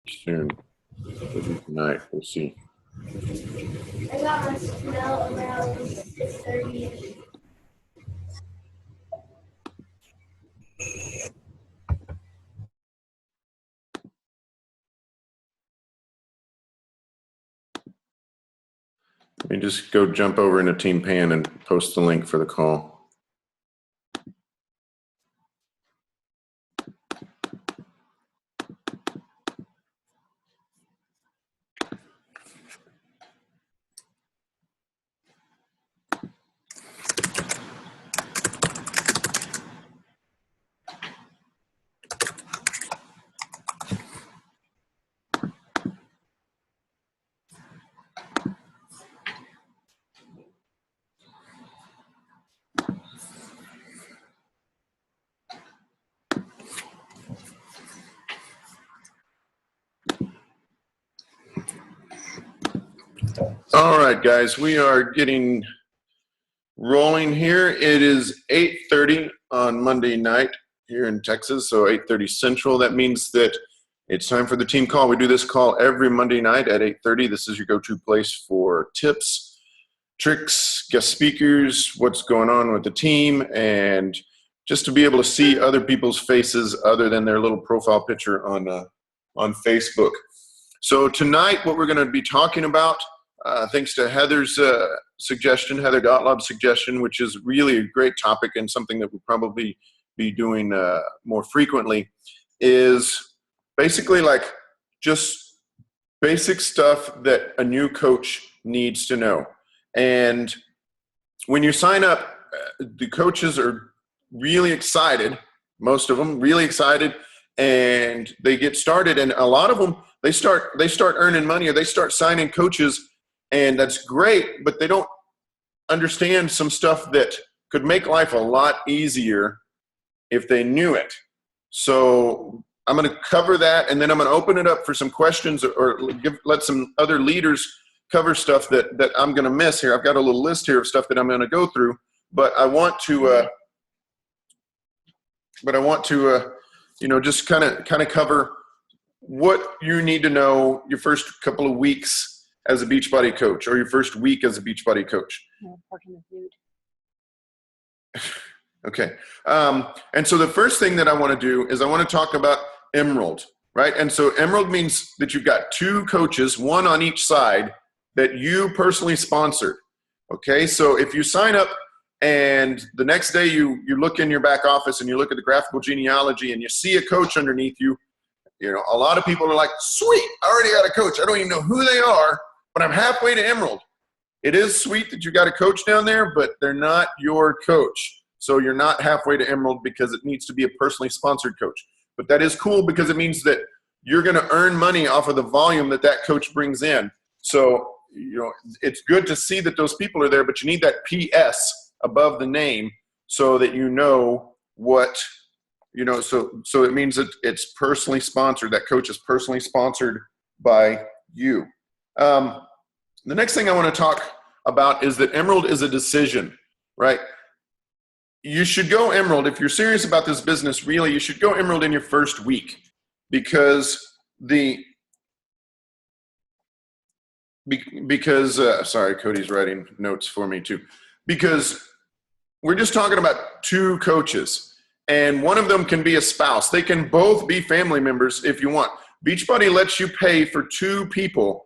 soon. Maybe tonight. We'll see. I got my smell around 6:30. Let me just go jump over into Team Pan and post the link for the call. All right, guys, we are getting rolling here. It is 8:30 on Monday night here in Texas, so 8:30 Central. That means that it's time for the team call. We do this call every Monday night at 8:30. This is your go-to place for tips, tricks, guest speakers, what's going on with the team, and just to be able to see other people's faces other than their little profile picture on Facebook. So tonight, what we're going to be talking about, thanks to Heather's suggestion, Heather Gottlieb's suggestion, which is really a great topic and something that we'll probably be doing more frequently, is basically like just basic stuff that a new coach needs to know. And when you sign up, the coaches are really excited, most of them really excited, and they get started. And a lot of them, they start earning money, or they start signing coaches, and that's great, but they don't understand some stuff that could make life a lot easier if they knew it. So I'm going to cover that, and then I'm going to open it up for some questions, or let some other leaders cover stuff that I'm going to miss here. I've got a little list here of stuff that I'm going to go through, but I want to just kind of cover what you need to know your first couple of weeks as a Beachbody coach, or your first week as a Beachbody coach. Okay. And so the first thing that I want to do is I want to talk about Emerald, right? And so Emerald means that you've got two coaches, one on each side, that you personally sponsored. Okay. So if you sign up and the next day you look in your back office and you look at the graphical genealogy and you see a coach underneath you, you know, a lot of people are like, sweet, I already got a coach. I don't even know who they are, but I'm halfway to Emerald. It is sweet that you got a coach down there, but they're not your coach. So you're not halfway to Emerald, because it needs to be a personally sponsored coach. But that is cool, because it means that you're going to earn money off of the volume that coach brings in. So, you know, it's good to see that those people are there, but you need that PS above the name so that you know what, you know, so it means that it's personally sponsored. That coach is personally sponsored by you. The next thing I want to talk about is that Emerald is a decision, right? You should go Emerald. If you're serious about this business, really, you should go Emerald in your first week, because sorry, Cody's writing notes for me too, because we're just talking about two coaches, and one of them can be a spouse. They can both be family members if you want. Beachbody lets you pay for two people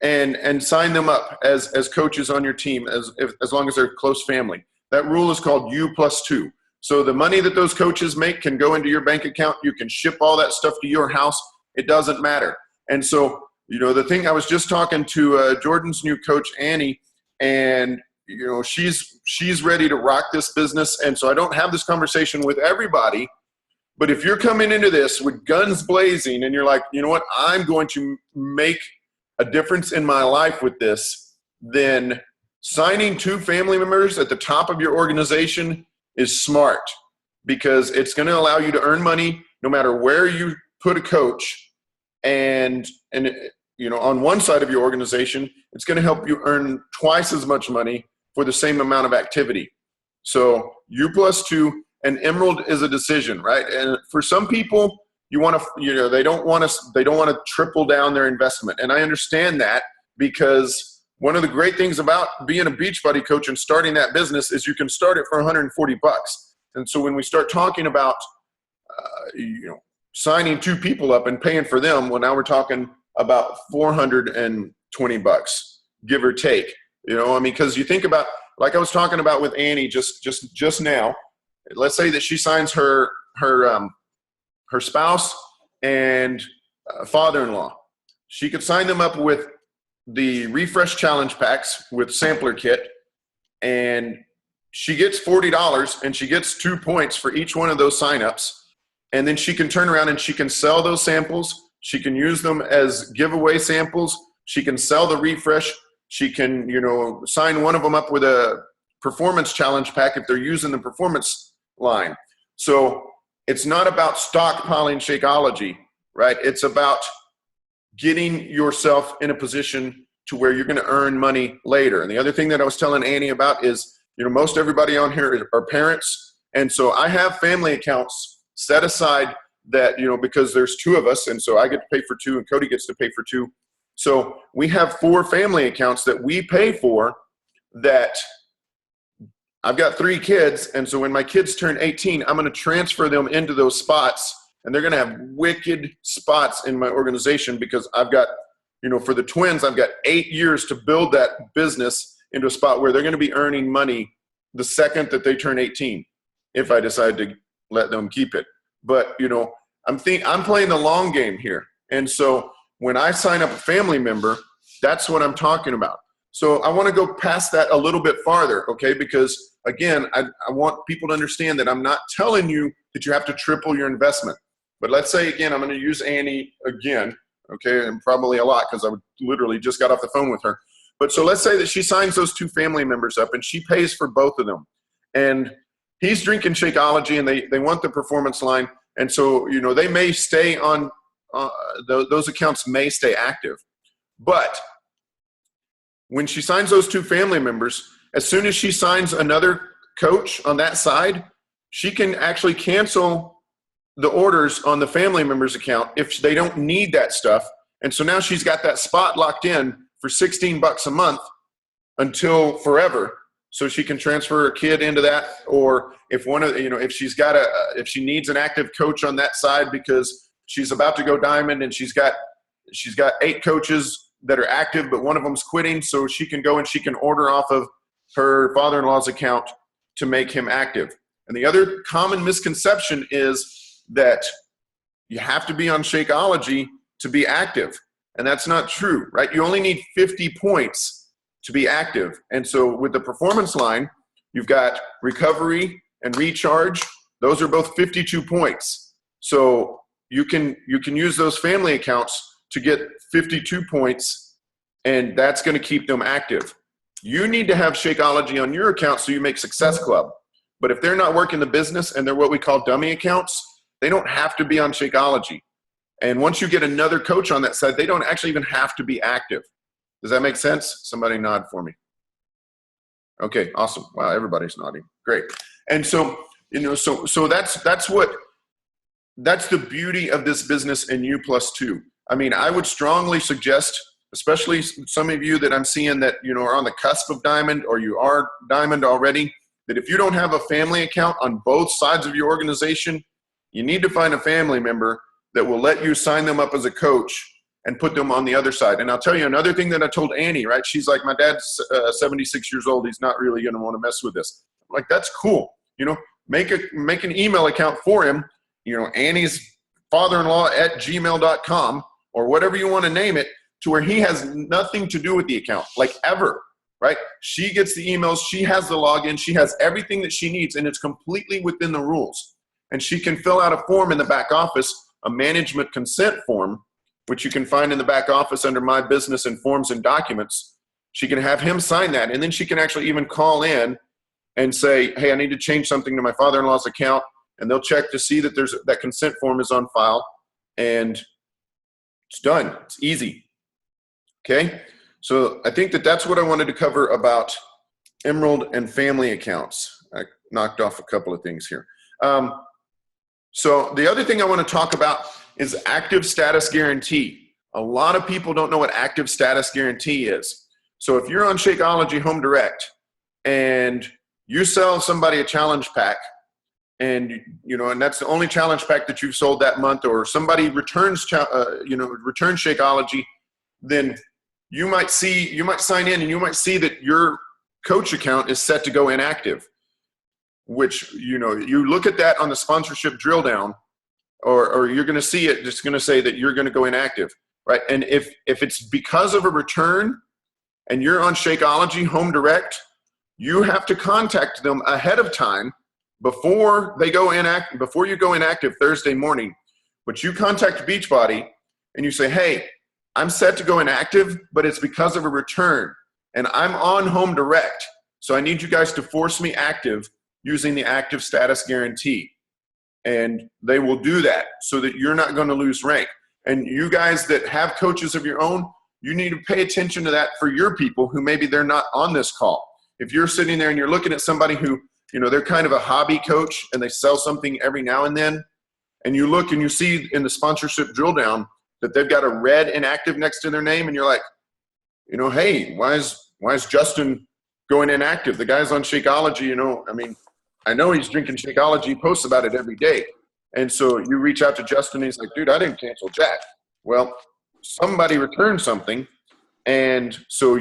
and sign them up as coaches on your team as long as they're close family. That rule is called U+2. So the money that those coaches make can go into your bank account. You can ship all that stuff to your house. It doesn't matter. And so, you know, the thing, I was just talking to Jordan's new coach, Annie, and, you know, she's ready to rock this business. And so I don't have this conversation with everybody, but if you're coming into this with guns blazing and you're like, you know what, I'm going to make a difference in my life with this, then signing two family members at the top of your organization is smart, because it's going to allow you to earn money no matter where you put a coach. And you know, on one side of your organization, it's going to help you earn twice as much money for the same amount of activity. So U+2 and Emerald is a decision, right? And for some people, you want to, they don't want to triple down their investment. And I understand that, because one of the great things about being a Beachbody coach and starting that business is you can start it for $140. And so when we start talking about, signing 2 people up and paying for them, well, now we're talking about $420, give or take. Because you think about, like I was talking about with Annie just now. Let's say that she signs her spouse and father-in-law. She could sign them up with the Refresh Challenge packs with sampler kit, and she gets $40, and she gets 2 points for each one of those signups. And then she can turn around and she can sell those samples. She can use them as giveaway samples. She can sell the Refresh. She can, sign one of them up with a Performance Challenge pack if they're using the Performance line. So it's not about stockpiling Shakeology, right? It's about getting yourself in a position to where you're going to earn money later. And the other thing that I was telling Annie about is, most everybody on here are parents. And so I have family accounts set aside that, because there's 2 of us. And so I get to pay for 2 and Cody gets to pay for 2. So we have 4 family accounts that we pay for, that I've got 3 kids. And so when my kids turn 18, I'm going to transfer them into those spots, and they're going to have wicked spots in my organization, because I've got, for the twins, I've got 8 years to build that business into a spot where they're going to be earning money the second that they turn 18, if I decide to let them keep it. But, I'm playing the long game here. And so when I sign up a family member, that's what I'm talking about. So I want to go past that a little bit farther, okay? Because again, I want people to understand that I'm not telling you that you have to triple your investment. But let's say, again, I'm going to use Annie again, okay? And probably a lot, because I literally just got off the phone with her. But so let's say that she signs those 2 family members up and she pays for both of them. And he's drinking Shakeology and they want the Performance line. And so, they may stay on, those accounts may stay active. But when she signs those 2 family members, as soon as she signs another coach on that side, she can actually cancel the orders on the family member's account if they don't need that stuff. And so now she's got that spot locked in for $16 a month until forever. So she can transfer her kid into that, or if if she needs an active coach on that side because she's about to go diamond and she's got 8 coaches that are active, but one of them's quitting, so she can go and she can order off of her father-in-law's account to make him active. And the other common misconception is that you have to be on Shakeology to be active. And that's not true, right? You only need 50 points to be active. And so with the Performance line, you've got recovery and recharge. Those are both 52 points. So you can use those family accounts to get 52 points, and that's going to keep them active. You need to have Shakeology on your account so you make Success Club. But if they're not working the business and they're what we call dummy accounts, they don't have to be on Shakeology. And once you get another coach on that side, they don't actually even have to be active. Does that make sense? Somebody nod for me. Okay, awesome. Wow, everybody's nodding. Great. And so, so that's the beauty of this business in U+2. I mean, I would strongly suggest, especially some of you that I'm seeing that, are on the cusp of diamond or you are diamond already, that if you don't have a family account on both sides of your organization, you need to find a family member that will let you sign them up as a coach and put them on the other side. And I'll tell you another thing that I told Annie, right? She's like, my dad's 76 years old. He's not really going to want to mess with this. I'm like, that's cool. Make an email account for him, Annie's father-in-law @gmail.com or whatever you want to name it, to where he has nothing to do with the account, like ever, right? She gets the emails. She has the login. She has everything that she needs, and it's completely within the rules. And she can fill out a form in the back office, a management consent form, which you can find in the back office under My Business and Forms and Documents. She can have him sign that, and then she can actually even call in and say, hey, I need to change something to my father-in-law's account, and they'll check to see that that consent form is on file, and it's done. It's easy. Okay? So I think that's what I wanted to cover about Emerald and family accounts. I knocked off a couple of things here. So the other thing I want to talk about is active status guarantee. A lot of people don't know what active status guarantee is. So if you're on Shakeology Home Direct and you sell somebody a challenge pack, and and that's the only challenge pack that you've sold that month, or somebody returns returns Shakeology, then you might sign in and you might see that your coach account is set to go inactive, which you look at that on the sponsorship drill down, or you're going to see it. It's going to say that you're going to go inactive, right? And if it's because of a return and you're on Shakeology Home Direct, you have to contact them ahead of time before they go inactive, before you go inactive Thursday morning. But you contact Beachbody and you say, hey, I'm set to go inactive, but it's because of a return and I'm on Home Direct. So I need you guys to force me active using the active status guarantee. And they will do that so that you're not going to lose rank. And you guys that have coaches of your own, you need to pay attention to that for your people who maybe they're not on this call. If you're sitting there and you're looking at somebody who, they're kind of a hobby coach and they sell something every now and then, and you look and you see in the sponsorship drill down that they've got a red inactive next to their name, and you're like, hey, why is Justin going inactive? The guy's on Shakeology, I know he's drinking Shakeology, he posts about it every day. And so you reach out to Justin and he's like, dude, I didn't cancel Jack. Well, somebody returned something, and so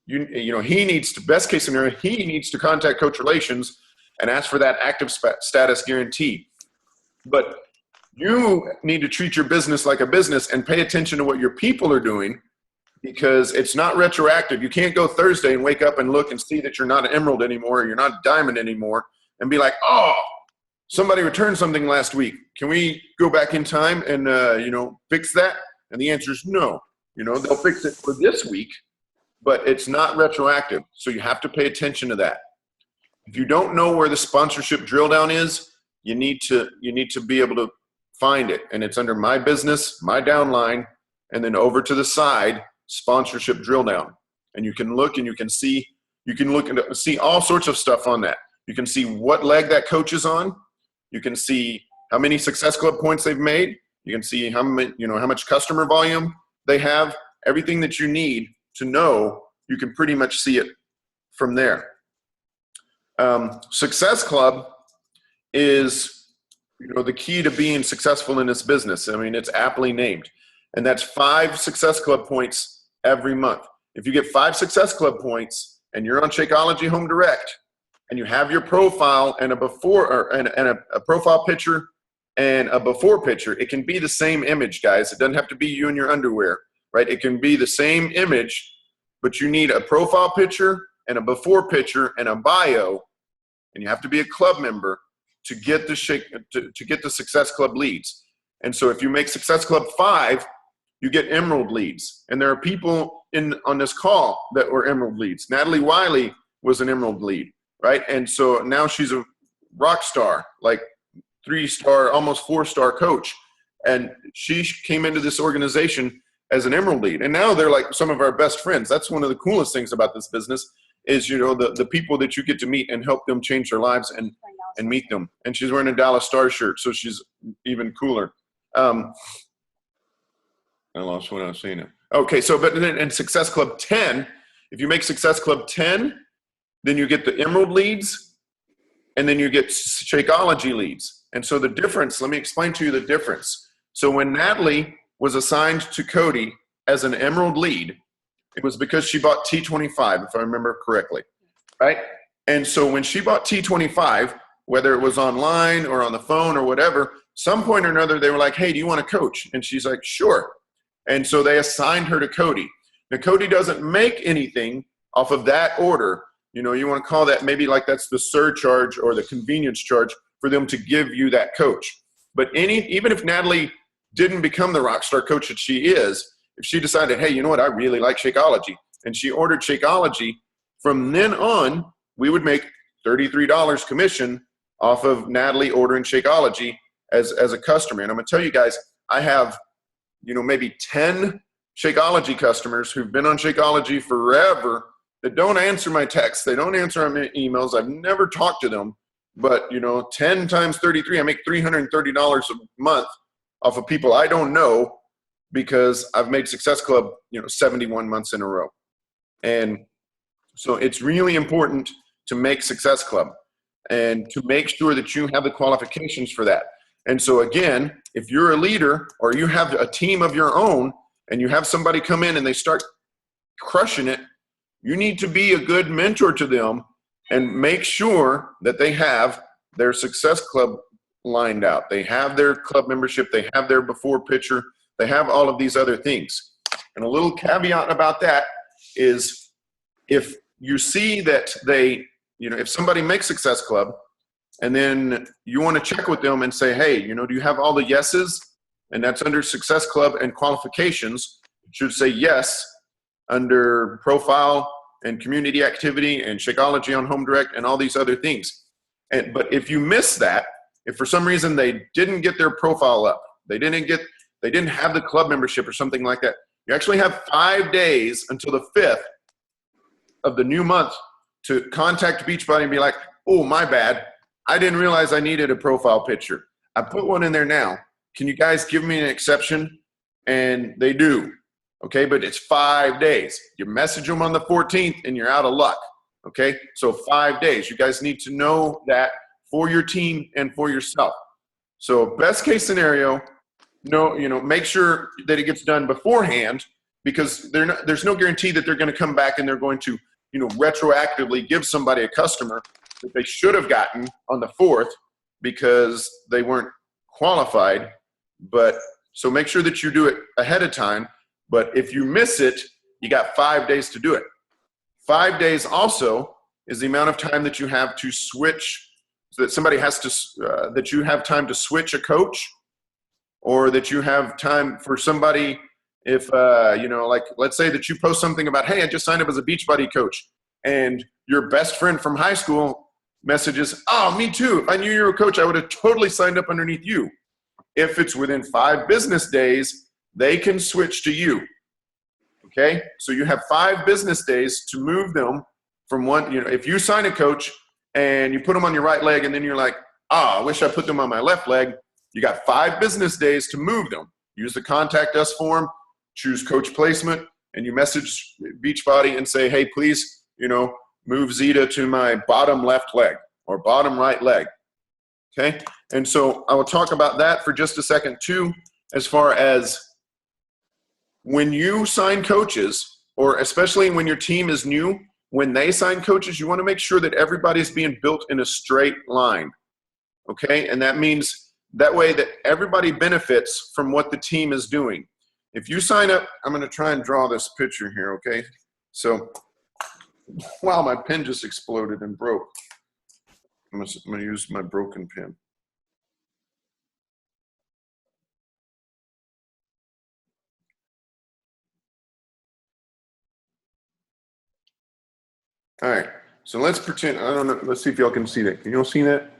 he needs to, best case scenario, he needs to contact Coach Relations and ask for that active status guarantee. But you need to treat your business like a business and pay attention to what your people are doing, because it's not retroactive. You can't go Thursday and wake up and look and see that you're not an emerald anymore, or you're not a diamond anymore, and be like, oh, somebody returned something last week. Can we go back in time and, fix that? And the answer is no. They'll fix it for this week, but it's not retroactive. So you have to pay attention to that. If you don't know where the sponsorship drill down is, you need to be able to find it. And it's under my business, my downline, and then over to the side, sponsorship drill down. And you can look and you can see all sorts of stuff on that. You can see what leg that coach is on. You can see how many Success Club points they've made. You can see how much customer volume they have. Everything that you need to know, you can pretty much see it from there. Success Club is the key to being successful in this business. It's aptly named. And that's 5 Success Club points every month. If you get 5 Success Club points and you're on Shakeology Home Direct and you have your profile and a before and a profile picture and a before picture, it can be the same image, guys. It doesn't have to be you in your underwear, right? It can be the same image, but you need a profile picture and a before picture and a bio, and you have to be a club member to get the Success Club leads. And so if you make Success Club 5, you get Emerald leads. And there are people on this call that were Emerald leads. Natalie Wiley was an Emerald lead, right? And so now she's a rock star, like 3-star, almost 4-star coach. And she came into this organization as an Emerald lead. And now they're like some of our best friends. That's one of the coolest things about this business is, the people that you get to meet and help them change their lives and meet them. And she's wearing a Dallas Stars shirt, so she's even cooler. I lost what I was saying. Okay, so but then in Success Club 10, if you make Success Club 10, then you get the Emerald leads, and then you get Shakeology leads. And so the difference, let me explain to you the difference. So when Natalie was assigned to Cody as an Emerald lead, it was because she bought T25, if I remember correctly, right? And so when she bought T25, whether it was online or on the phone or whatever, some point or another, they were like, hey, do you want to coach? And she's like, sure. And so they assigned her to Cody. Now, Cody doesn't make anything off of that order. You want to call that maybe like that's the surcharge or the convenience charge for them to give you that coach. But even if Natalie didn't become the rock star coach that she is, if she decided, hey, you know what, I really like Shakeology, and she ordered Shakeology, from then on, we would make $33 commission off of Natalie ordering Shakeology as a customer. And I'm going to tell you guys, I have, maybe 10 Shakeology customers who've been on Shakeology forever that don't answer my texts. They don't answer my emails. I've never talked to them, but 10 times 33, I make $330 a month off of people I don't know because I've made Success Club, 71 months in a row. And so it's really important to make Success Club and to make sure that you have the qualifications for that. And so again, if you're a leader or you have a team of your own and you have somebody come in and they start crushing it, you need to be a good mentor to them and make sure that they have their Success Club lined out. They have their club membership, they have their before picture, they have all of these other things. And a little caveat about that is if you see that they, if somebody makes Success Club and then you want to check with them and say, hey, do you have all the yeses? And that's under Success Club and qualifications. You should say yes under profile and community activity and Shakeology on Home Direct and all these other things. But if you miss that, if for some reason they didn't get their profile up, they didn't have the club membership or something like that, you actually have 5 days until the 5th of the new month to contact Beachbody and be like, oh, my bad. I didn't realize I needed a profile picture. I put one in there now. Can you guys give me an exception? And they do. Okay, but it's 5 days. You message them on the 14th and you're out of luck. Okay, so 5 days. You guys need to know that for your team and for yourself. So best case scenario, make sure that it gets done beforehand, because there's no guarantee that they're going to come back and they're going to, retroactively give somebody a customer that they should have gotten on the 4th because they weren't qualified. But so make sure that you do it ahead of time. But if you miss it, you got 5 days to do it. 5 days also is the amount of time that you have to switch, so that somebody has to, that you have time to switch a coach, or that you have time for somebody, if, like let's say that you post something about, hey, I just signed up as a Beachbody coach, and your best friend from high school messages, oh, me too. If I knew you were a coach, I would have totally signed up underneath you. If it's within 5 business days, they can switch to you. Okay, so you have 5 business days to move them from one. If you sign a coach and you put them on your right leg and then you're like, I wish I put them on my left leg, you got 5 business days to move them. Use the contact us form, choose coach placement, and you message Beachbody and say, hey, please, move Zeta to my bottom left leg or bottom right leg. Okay, and so I will talk about that for just a second too, as far as when you sign coaches, or especially when your team is new, when they sign coaches, you want to make sure that everybody's being built in a straight line. Okay, and that means that way that everybody benefits from what the team is doing. If you sign up, I'm going to try and draw this picture here, okay? So, wow, my pen just exploded and broke. I'm going to use my broken pen. All right, so let's pretend, I don't know, let's see if y'all can see that. Can you all see that?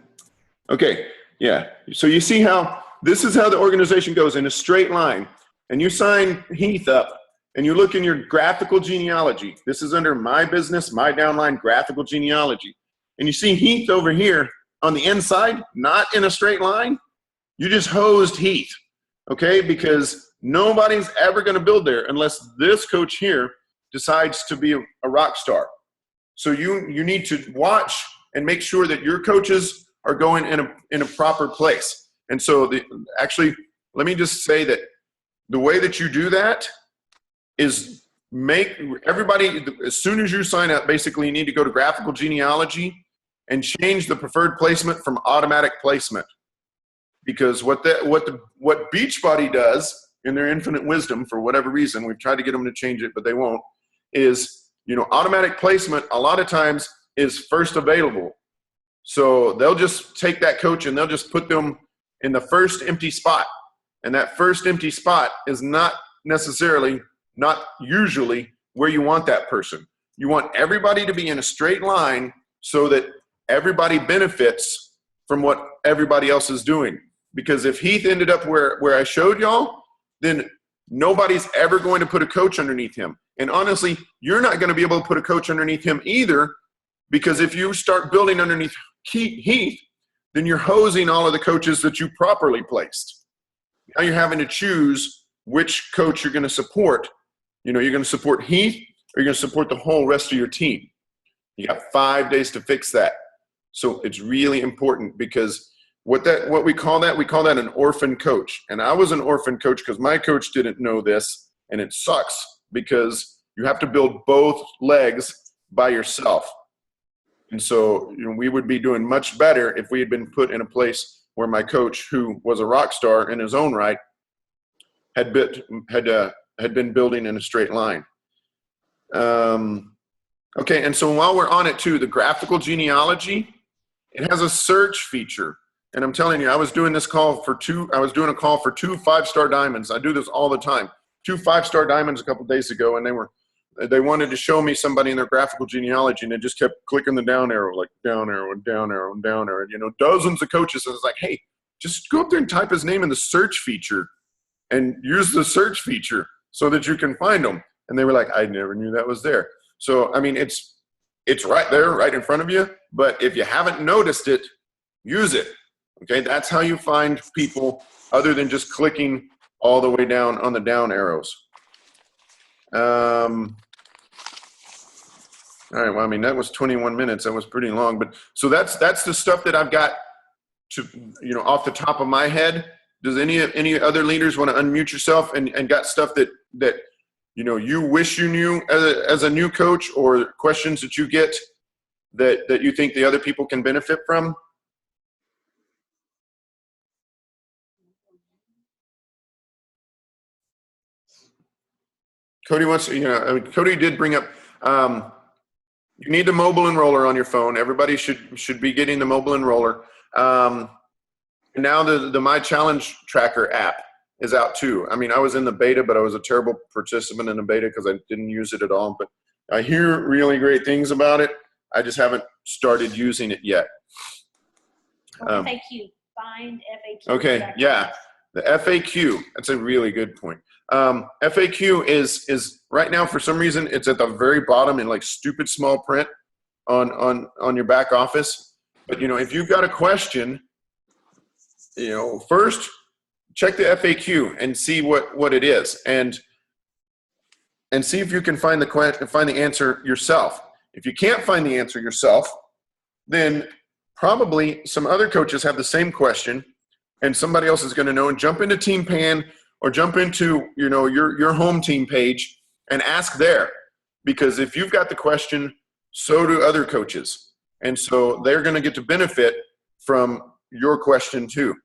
Okay, yeah. So you see how, this is how the organization goes in a straight line. And you sign Heath up, and you look in your graphical genealogy. This is under my business, my downline graphical genealogy. And you see Heath over here on the inside, not in a straight line. You just hosed Heath, okay? Because nobody's ever going to build there unless this coach here decides to be a rock star. So you need to watch and make sure that your coaches are going in a proper place. And so actually, let me just say that the way that you do that is make everybody, as soon as you sign up, basically you need to go to graphical genealogy and change the preferred placement from automatic placement. Because what Beachbody does in their infinite wisdom, for whatever reason, we've tried to get them to change it, but they won't, is, automatic placement a lot of times is first available. So they'll just take that coach and they'll just put them in the first empty spot. And that first empty spot is not usually where you want that person. You want everybody to be in a straight line so that everybody benefits from what everybody else is doing. Because if Heath ended up where I showed y'all, then nobody's ever going to put a coach underneath him. And honestly, you're not going to be able to put a coach underneath him either, because if you start building underneath Heath, then you're hosing all of the coaches that you properly placed. Now you're having to choose which coach you're going to support. You're going to support Heath, or you're going to support the whole rest of your team. You got 5 days to fix that. So it's really important, because what we call that an orphan coach. And I was an orphan coach because my coach didn't know this, and it sucks because you have to build both legs by yourself. And so we would be doing much better if we had been put in a place where my coach, who was a rock star in his own right, had been building in a straight line. Okay, and so while we're on it too, the graphical genealogy, it has a search feature. And I'm telling you, I was doing a call for two 5-star diamonds. I do this all the time. 2 5-star diamonds a couple of days ago, and they wanted to show me somebody in their graphical genealogy, and they just kept clicking the down arrow, like down arrow and down arrow and down arrow. Dozens of coaches. And it's like, hey, just go up there and type his name in the search feature and use the search feature so that you can find them. And they were like, I never knew that was there. So, I mean, it's right there, right in front of you. But if you haven't noticed it, use it. Okay, that's how you find people other than just clicking all the way down on the down arrows. All right, well, I mean, that was 21 minutes. That was pretty long. But so that's the stuff that I've got to, off the top of my head. Does any other leaders want to unmute yourself and got stuff that you wish you knew as a new coach, or questions that you get that you think the other people can benefit from? Cody wants, Cody did bring up, you need the mobile enroller on your phone. Everybody should be getting the mobile enroller. And now the My Challenge Tracker app is out too. I mean, I was in the beta, but I was a terrible participant in the beta because I didn't use it at all. But I hear really great things about it. I just haven't started using it yet. FAQ. Find FAQ. Okay, yeah. The FAQ, that's a really good point. FAQ is right now, for some reason, it's at the very bottom in like stupid small print on your back office. But if you've got a question, first check the FAQ and see what it is, and see if you can find the answer yourself. If you can't find the answer yourself, then probably some other coaches have the same question, and somebody else is going to know, and jump into Team Pan or jump into your home team page and ask there, because if you've got the question, so do other coaches, and so they're going to get to benefit from your question too.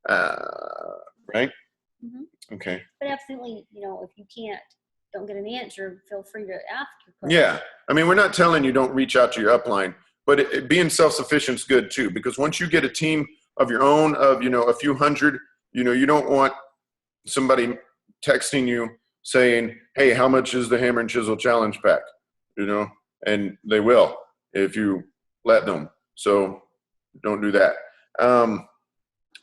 Right? Mm-hmm. Okay. But absolutely, if you don't get an answer, feel free to ask your question. Yeah. I mean, we're not telling you don't reach out to your upline, but being self-sufficient is good too, because once you get a team of your own of, a few hundred, you don't want somebody texting you saying, hey, how much is the Hammer and Chisel Challenge pack? And they will if you let them. So don't do that. And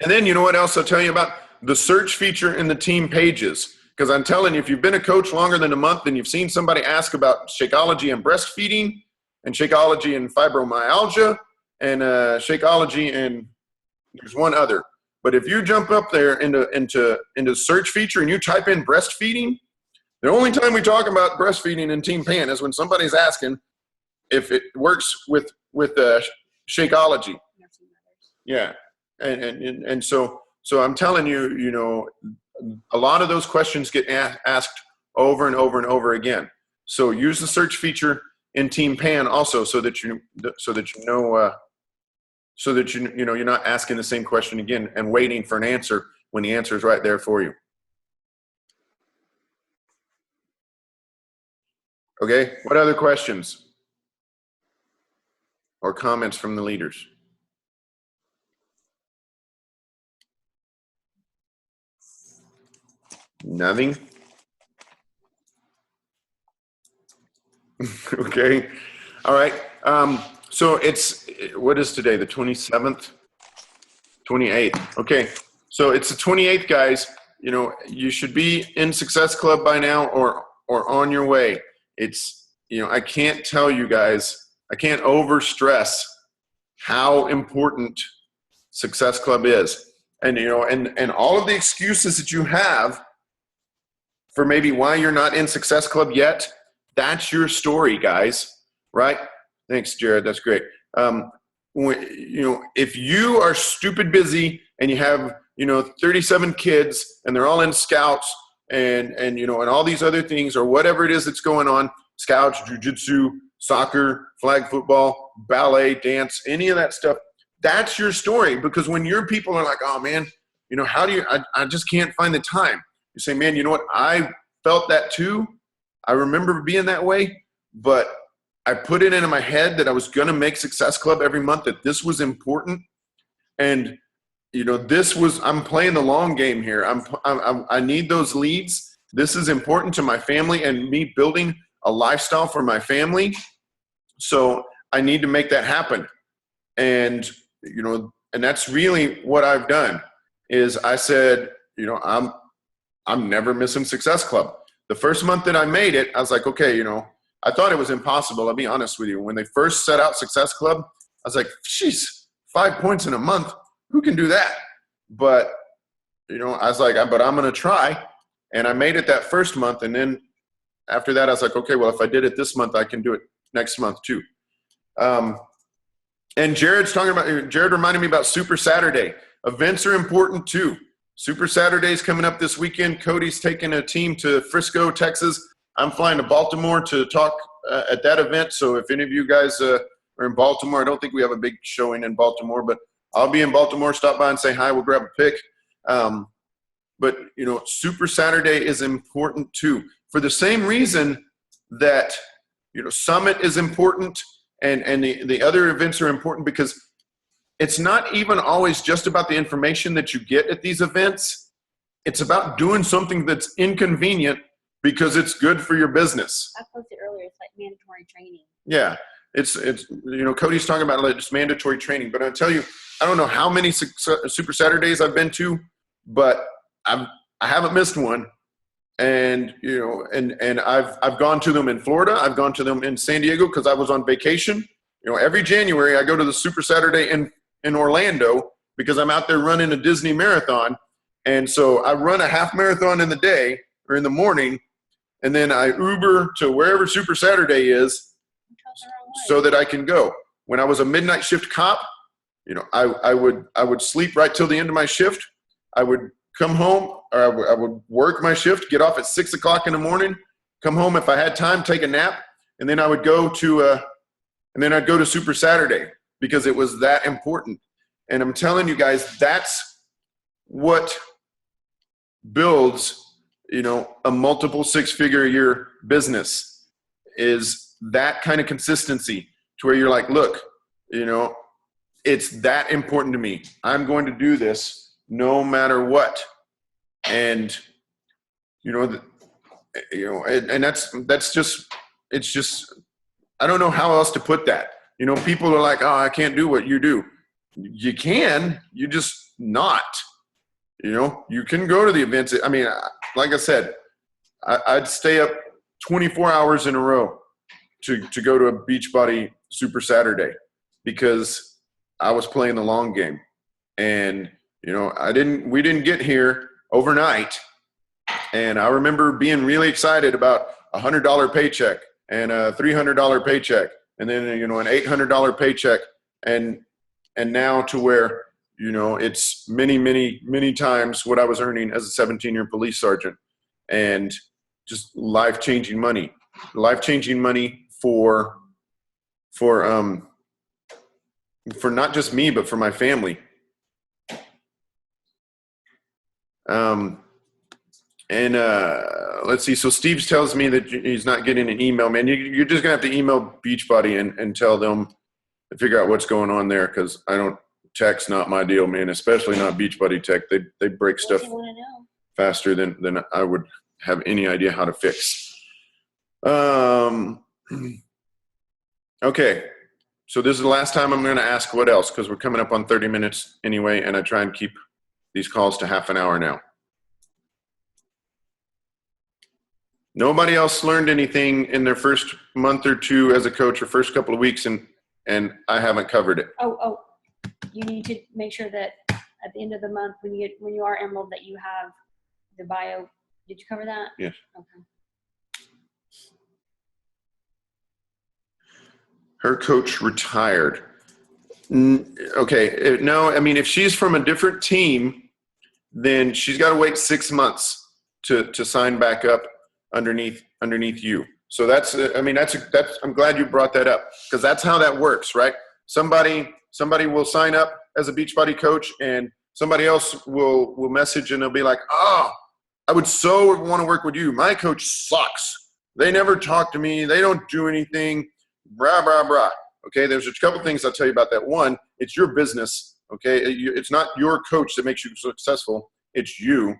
then what else I'll tell you about? The search feature in the team pages. Because I'm telling you, if you've been a coach longer than a month and you've seen somebody ask about Shakeology and breastfeeding, and Shakeology and fibromyalgia, and Shakeology and there's one other. But if you jump up there into search feature and you type in breastfeeding, the only time we talk about breastfeeding in Team Pan is when somebody's asking if it works with Shakeology. Yeah. And so I'm telling you, a lot of those questions get asked over and over and over again. So use the search feature in Team Pan also, so that you're not asking the same question again and waiting for an answer when the answer is right there for you. Okay. What other questions or comments from the leaders? Nothing? Okay. All right. So what is today? The 27th? 28th. Okay. So it's the 28th, guys. You should be in Success Club by now or on your way. It's, I can't tell you guys, I can't overstress how important Success Club is. And, you know, and all of the excuses that you have for maybe why you're not in Success Club yet, that's your story, guys, right? Thanks, Jared. That's great. You know, if you are stupid busy and you have, you know, 37 kids and they're all in scouts and you know, and all these other things or whatever it is that's going on, scouts, jujitsu, soccer, flag football, ballet, dance, any of that stuff, that's your story. Because when your people are like, oh man, you know, how do you, I just can't find the time. You say, man, you know what? I felt that too. I remember being that way, but I put it into my head that I was going to make Success Club every month, that this was important. And, you know, I'm playing the long game here. I need those leads. This is important to my family and me building a lifestyle for my family. So I need to make that happen. And, you know, and that's really what I've done is I said, you know, I'm never missing Success Club. The first month that I made it, I was like, okay, you know, I thought it was impossible. I'll be honest with you. When they first set out Success Club, I was like, geez, 5 points in a month. Who can do that? But, you know, I was like, but I'm going to try. And I made it that first month. And then after that, I was like, okay, well, if I did it this month, I can do it next month too. And Jared reminded me about Super Saturday. Events are important too. Super Saturday's coming up this weekend. Cody's taking a team to Frisco, Texas. I'm flying to Baltimore to talk at that event. So if any of you guys are in Baltimore, I don't think we have a big showing in Baltimore, but I'll be in Baltimore. Stop by and say hi. We'll grab a pic. But, you know, Super Saturday is important too. For the same reason that, you know, Summit is important and the other events are important, because it's not even always just about the information that you get at these events. It's about doing something that's inconvenient because it's good for your business. I posted earlier, it's like mandatory training. Yeah, it's you know, Cody's talking about like just mandatory training, but I'll tell you, I don't know how many Super Saturdays I've been to, but I haven't missed one. And, you know, and I've gone to them in Florida. I've gone to them in San Diego because I was on vacation. You know, every January I go to the Super Saturday in Orlando because I'm out there running a Disney marathon. And so I run a half marathon in the day or in the morning, and then I Uber to wherever Super Saturday is so that I can go. When I was a midnight shift cop, you know, I would sleep right till the end of my shift. I would come home, or I would work my shift, get off at 6 o'clock in the morning, come home if I had time, take a nap, and then I would go to I'd go to Super Saturday because it was that important. And I'm telling you guys, that's what builds, you know, a multiple six-figure a year business, is that kind of consistency to where you're like, look, you know, it's that important to me. I'm going to do this no matter what. And, you know, and that's just, it's just, I don't know how else to put that. You know, people are like, oh, I can't do what you do. You can, you just not. You know, you can go to the events. I mean, like I said, I'd stay up 24 hours in a row to go to a Beachbody Super Saturday because I was playing the long game. And, you know, we didn't get here overnight. And I remember being really excited about a $100 paycheck and a $300 paycheck and then, you know, an $800 paycheck. And now to where, you know, it's many, many, many times what I was earning as a 17-year police sergeant, and just life-changing money for not just me, but for my family. Let's see. So Steve tells me that he's not getting an email, man. You're just gonna have to email Beachbody and tell them to figure out what's going on there. Cause tech's not my deal, man, especially not Beachbody tech. They break stuff faster than I would have any idea how to fix. Okay. So this is the last time I'm going to ask what else, because we're coming up on 30 minutes anyway, and I try and keep these calls to half an hour now. Nobody else learned anything in their first month or two as a coach or first couple of weeks, and I haven't covered it. Oh, you need to make sure that at the end of the month, when you are Emerald, that you have the bio. Did you cover that? Yes. Okay. Her coach retired. Okay, no, I mean, if she's from a different team, then she's got to wait 6 months to sign back up underneath you. So that's, I mean, that's, I'm glad you brought that up, because that's how that works, right? Somebody will sign up as a Beachbody coach, and somebody else will message, and they'll be like, oh, I would so want to work with you. My coach sucks. They never talk to me. They don't do anything. Blah, blah, blah. Okay, there's a couple things I'll tell you about that. One, it's your business. Okay, it's not your coach that makes you successful. It's you.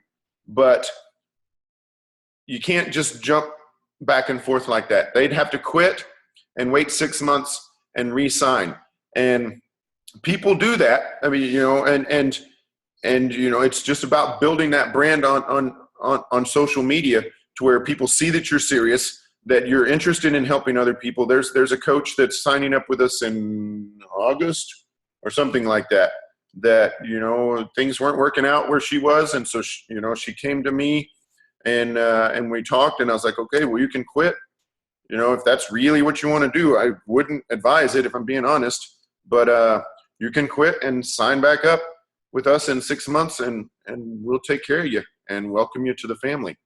But you can't just jump back and forth like that. They'd have to quit and wait 6 months and re-sign. And people do that. I mean, you know, and you know, it's just about building that brand on social media to where people see that you're serious, that you're interested in helping other people. There's a coach that's signing up with us in August or something like that, you know, things weren't working out where she was. And so, you know, she came to me and we talked, and I was like, okay, well, you can quit. You know, if that's really what you want to do, I wouldn't advise it if I'm being honest, but you can quit and sign back up with us in 6 months, and we'll take care of you and welcome you to the family.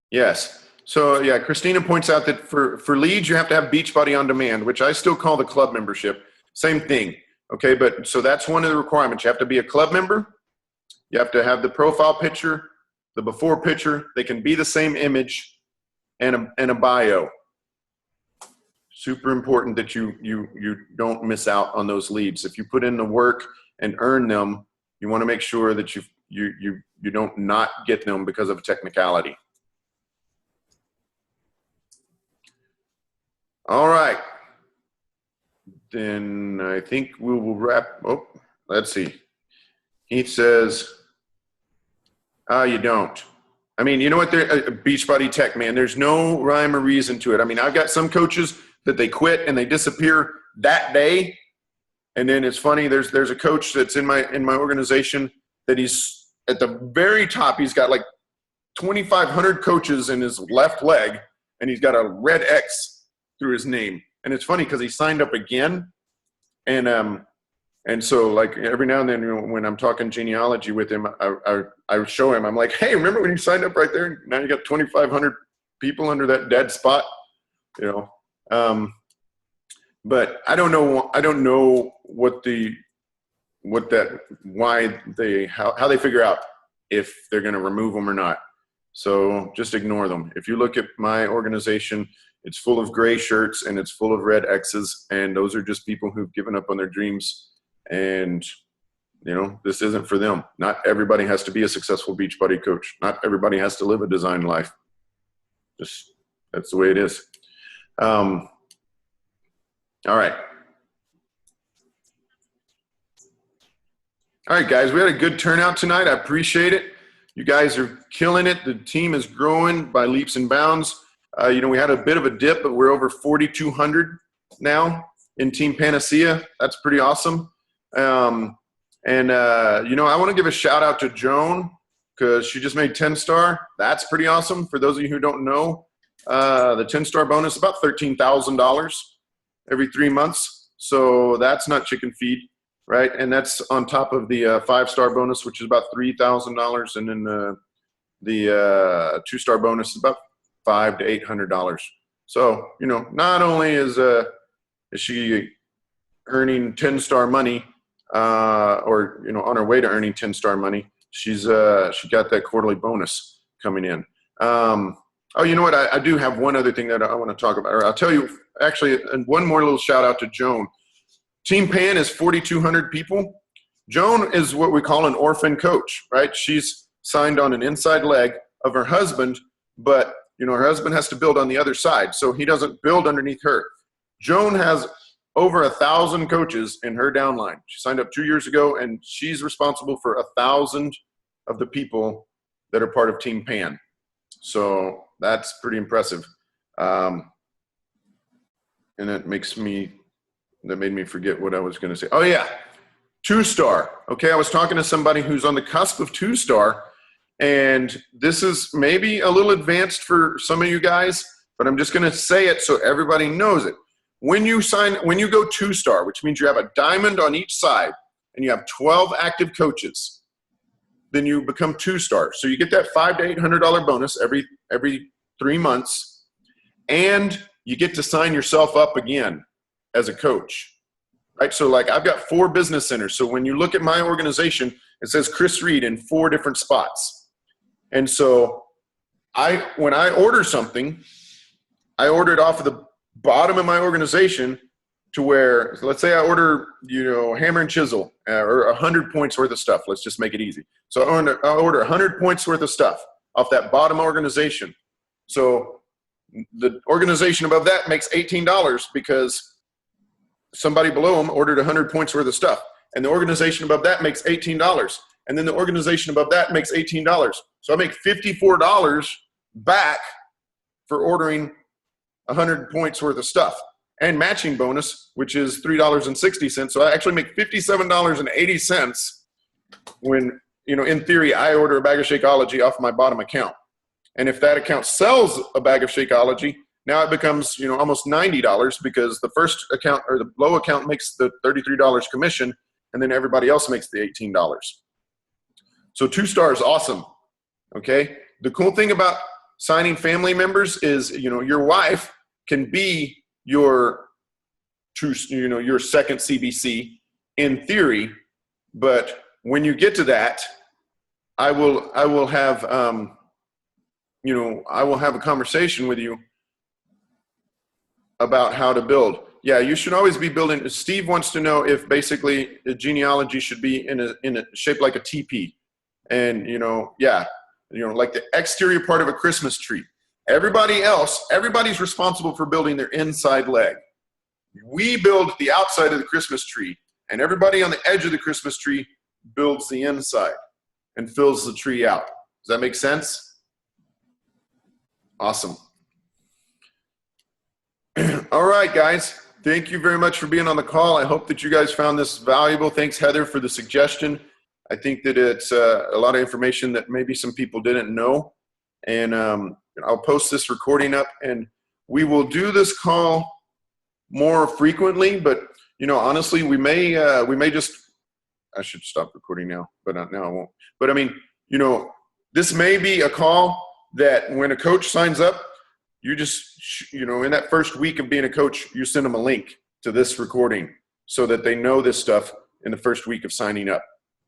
Yes. So yeah, Christina points out that for leads, you have to have Beachbody on Demand, which I still call the club membership. Same thing. Okay, but so that's one of the requirements. You have to be a club member. You have to have the profile picture, the before picture. They can be the same image, and a bio. Super important that you don't miss out on those leads. If you put in the work and earn them, you want to make sure that you don't not get them because of a technicality. All right. Then I think we will wrap. Oh, let's see. Heath says, you don't. I mean, you know what? Beachbody Tech, man, there's no rhyme or reason to it. I mean, I've got some coaches that they quit and they disappear that day. And then it's funny, there's a coach that's in my organization that he's at the very top. He's got like 2,500 coaches in his left leg, and he's got a red X through his name. And it's funny because he signed up again. And so like every now and then, you know, when I'm talking genealogy with him, I show him, I'm like, hey, remember when you signed up right there? Now you got 2,500 people under that dead spot, you know? But I don't know how they figure out if they're going to remove them or not. So just ignore them. If you look at my organization, it's full of gray shirts and it's full of red X's, and those are just people who've given up on their dreams. And, you know, this isn't for them. Not everybody has to be a successful Beachbody coach. Not everybody has to live a design life. Just, that's the way it is. All right. All right, guys, we had a good turnout tonight. I appreciate it. You guys are killing it. The team is growing by leaps and bounds. You know, we had a bit of a dip, but we're over 4,200 now in Team Panacea. That's pretty awesome. You know, I want to give a shout out to Joan because she just made 10-star. That's pretty awesome. For those of you who don't know, the 10-star bonus is about $13,000 every 3 months. So that's not chicken feed, right? And that's on top of the 5-star bonus, which is about $3,000. And then the 2-star bonus is about $500 to $800. So, you know, not only is she earning 10-star money, or, you know, on her way to earning 10-star money, she got that quarterly bonus coming in. Oh, you know what? I do have one other thing that I want to talk about. Or I'll tell you, actually, and one more little shout out to Joan. Team Pan is 4,200 people. Joan is what we call an orphan coach, right? She's signed on an inside leg of her husband, but, you know, her husband has to build on the other side, so he doesn't build underneath her. Joan has over 1,000 coaches in her downline. She signed up 2 years ago, and she's responsible for 1,000 of the people that are part of Team Pan. So that's pretty impressive. And that made me forget what I was going to say. Oh yeah, 2-star. Okay, I was talking to somebody who's on the cusp of 2-star, and this is maybe a little advanced for some of you guys, but I'm just going to say it so everybody knows it. When you go 2-star, which means you have a diamond on each side, and you have 12 active coaches, then you become 2-star. So you get that $500 to $800 bonus every 3 months, and you get to sign yourself up again as a coach, right? So like I've got 4 business centers. So when you look at my organization, it says Chris Reed in 4 different spots. And so when I order something, I order it off of the bottom of my organization to where, let's say I order, hammer and chisel or 100 points worth of stuff. Let's just make it easy. So I order 100 points worth of stuff off that bottom organization. So the organization above that makes $18 because somebody below them ordered 100 points worth of stuff. And the organization above that makes $18. And then the organization above that makes $18. So I make $54 back for ordering 100 points worth of stuff. And matching bonus, which is $3.60. So I actually make $57.80 when, in theory, I order a bag of Shakeology off my bottom account. And if that account sells a bag of Shakeology, now it becomes, almost $90 because the first account or the low account makes the $33 commission, and then everybody else makes the $18. So 2-star is awesome, okay? The cool thing about signing family members is, your wife can be your second CBC in theory, but when you get to that, I will have a conversation with you about how to build. Yeah, you should always be building. Steve wants to know if basically the genealogy should be in a shape like a teepee, and like the exterior part of a Christmas tree. Everybody's responsible for building their inside leg. We build the outside of the Christmas tree, and everybody on the edge of the Christmas tree builds the inside and fills the tree out. Does that make sense? Awesome. All right, guys. Thank you very much for being on the call. I hope that you guys found this valuable. Thanks, Heather, for the suggestion. I think that it's a lot of information that maybe some people didn't know. And I'll post this recording up, and we will do this call more frequently. But honestly, we may just. I should stop recording now, but now I won't. But I mean, this may be a call that when a coach signs up, you just, in that first week of being a coach, you send them a link to this recording so that they know this stuff in the first week of signing up.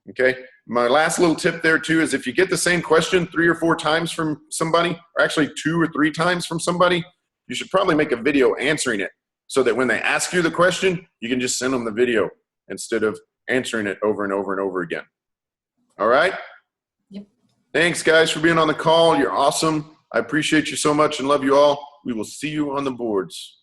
Okay. My last little tip there too is if you get the same question 3 or 4 times from somebody, or actually 2 or 3 times from somebody, you should probably make a video answering it so that when they ask you the question, you can just send them the video instead of answering it over and over and over again. All right. Yep. Thanks guys for being on the call. You're awesome. I appreciate you so much and love you all. We will see you on the boards.